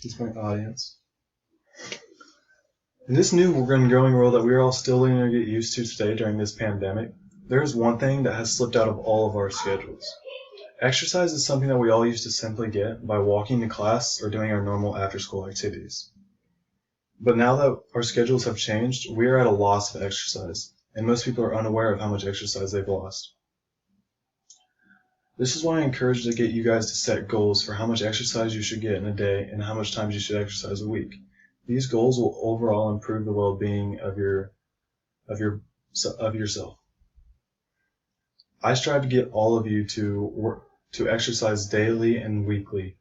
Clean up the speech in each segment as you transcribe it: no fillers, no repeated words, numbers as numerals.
It's my audience. In this new and growing world that we're all still learning to get used to today during this pandemic, there is one thing that has slipped out of all of our schedules. Exercise is something that we all used to simply get by walking to class or doing our normal after-school activities. But now that our schedules have changed, we are at a loss of exercise, and most people are unaware of how much exercise they've lost. This is why I encourage to get you guys to set goals for how much exercise you should get in a day and how much times you should exercise a week. These goals will overall improve the well-being of yourself. I strive to get all of you to exercise daily and weekly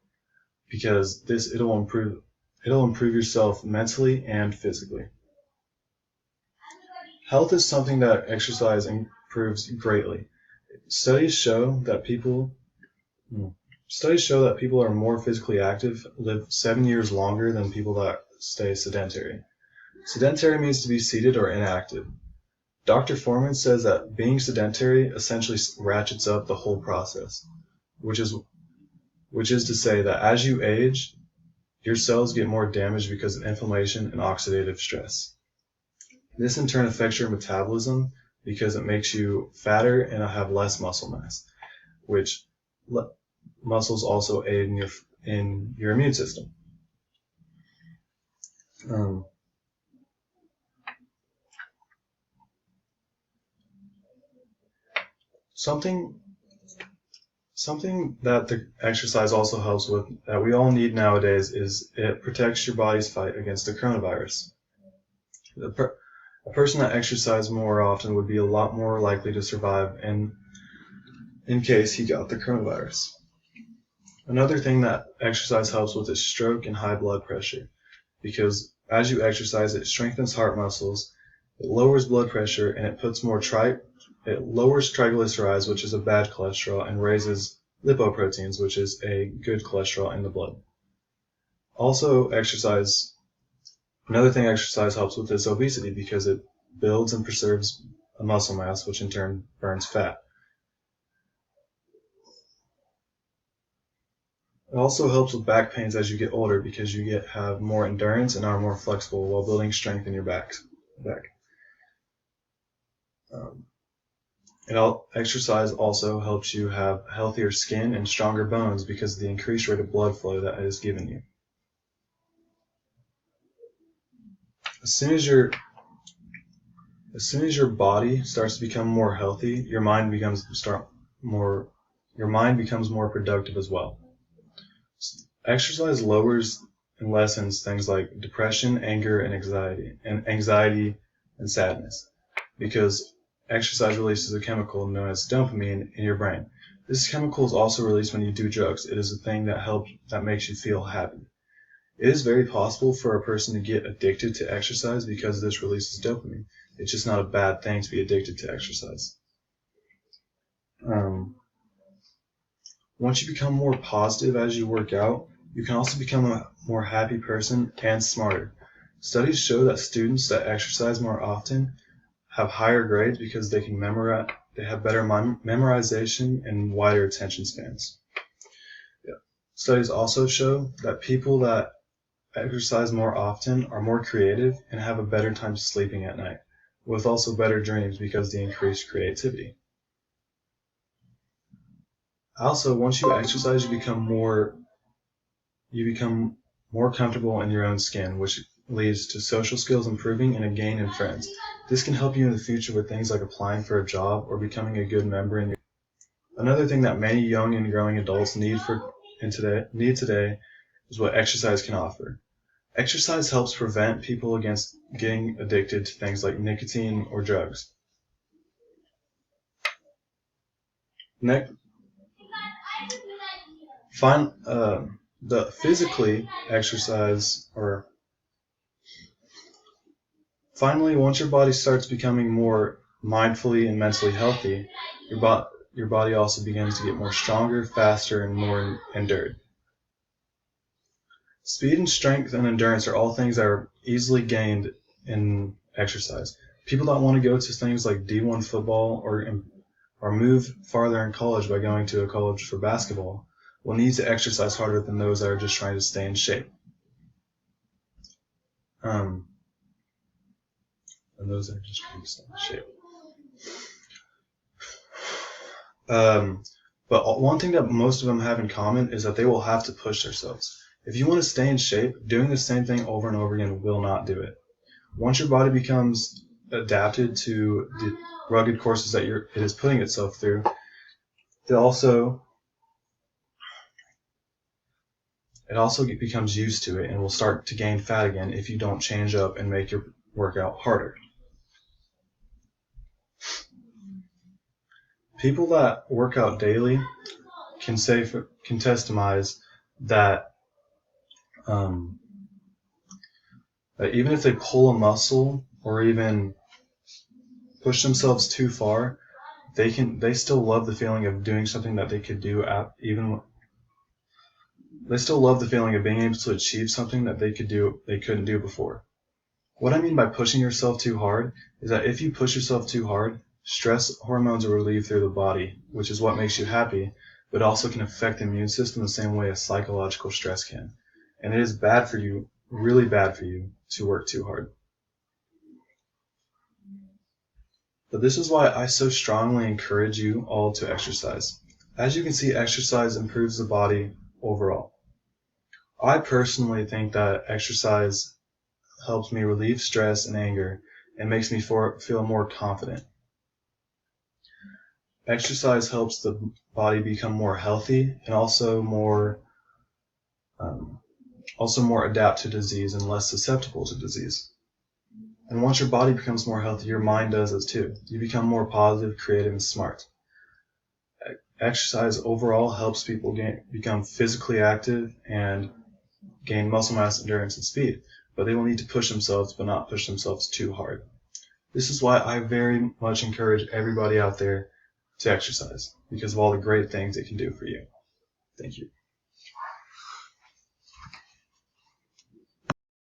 because it'll improve yourself mentally and physically. Health is something that exercise improves greatly. Studies show that people are more physically active, live 7 years longer than people that stay sedentary. Sedentary means to be seated or inactive. Dr. Foreman says that being sedentary essentially ratchets up the whole process, which is to say that as you age, your cells get more damaged because of inflammation and oxidative stress. This in turn affects your metabolism because it makes you fatter and have less muscle mass, which muscles also aid in your immune system. Something that the exercise also helps with that we all need nowadays is it protects your body's fight against the coronavirus. A person that exercises more often would be a lot more likely to survive in case he got the coronavirus. Another thing that exercise helps with is stroke and high blood pressure, because as you exercise, it strengthens heart muscles, it lowers blood pressure, and it lowers triglycerides, which is a bad cholesterol, and raises lipoproteins, which is a good cholesterol in the blood. Also, another thing exercise helps with is obesity because it builds and preserves a muscle mass, which in turn burns fat. It also helps with back pains as you get older because you have more endurance and are more flexible while building strength in your back. Exercise also helps you have healthier skin and stronger bones because of the increased rate of blood flow that it is given you. As soon as your body starts to become more healthy, your mind becomes more productive as well. Exercise lowers and lessens things like depression, anger, and anxiety and sadness, because exercise releases a chemical known as dopamine in your brain. This chemical is also released when you do drugs. It is a thing that makes you feel happy. It is very possible for a person to get addicted to exercise because this releases dopamine. It's just not a bad thing to be addicted to exercise. Once you become more positive as you work out, you can also become a more happy person and smarter. Studies show that students that exercise more often have higher grades because they have better memorization and wider attention spans. Studies also show that people that exercise more often are more creative and have a better time sleeping at night, with also better dreams because of the increased creativity. Also, once you exercise, you become more comfortable in your own skin, which leads to social skills improving and a gain in friends. This can help you in the future with things like applying for a job or becoming a good member in your. Another thing that many young and growing adults need today is what exercise can offer. Exercise helps prevent people against getting addicted to things like nicotine or drugs. The physically exercise finally, once your body starts becoming more mindfully and mentally healthy, your body also begins to get more stronger, faster, and more endured. Speed and strength and endurance are all things that are easily gained in exercise. People that want to go to things like D1 football or move farther in college by going to a college for basketball will need to exercise harder than those that are just trying to stay in shape. And those are just pretty in shape. But one thing that most of them have in common is that they will have to push themselves. If you want to stay in shape, doing the same thing over and over again will not do it. Once your body becomes adapted to the rugged courses that it is putting itself through, it also becomes used to it and will start to gain fat again if you don't change up and make your workout harder. People that work out daily can testify that that even if they pull a muscle or even push themselves too far, they still love the feeling of doing something that they could do they still love the feeling of being able to achieve something that they couldn't do before. What I mean by pushing yourself too hard is that if you push yourself too hard, stress hormones are relieved through the body, which is what makes you happy, but also can affect the immune system the same way as psychological stress can. And it is bad for you, really bad for you, to work too hard. But this is why I so strongly encourage you all to exercise. As you can see, exercise improves the body overall. I personally think that exercise helps me relieve stress and anger and makes me feel more confident. Exercise helps the body become more healthy and also more adapt to disease and less susceptible to disease. And once your body becomes more healthy, your mind does as too. You become more positive, creative, and smart. Exercise overall helps people become physically active and gain muscle mass, endurance, and speed. But they will need to push themselves, but not push themselves too hard. This is why I very much encourage everybody out there to exercise, because of all the great things it can do for you. Thank you.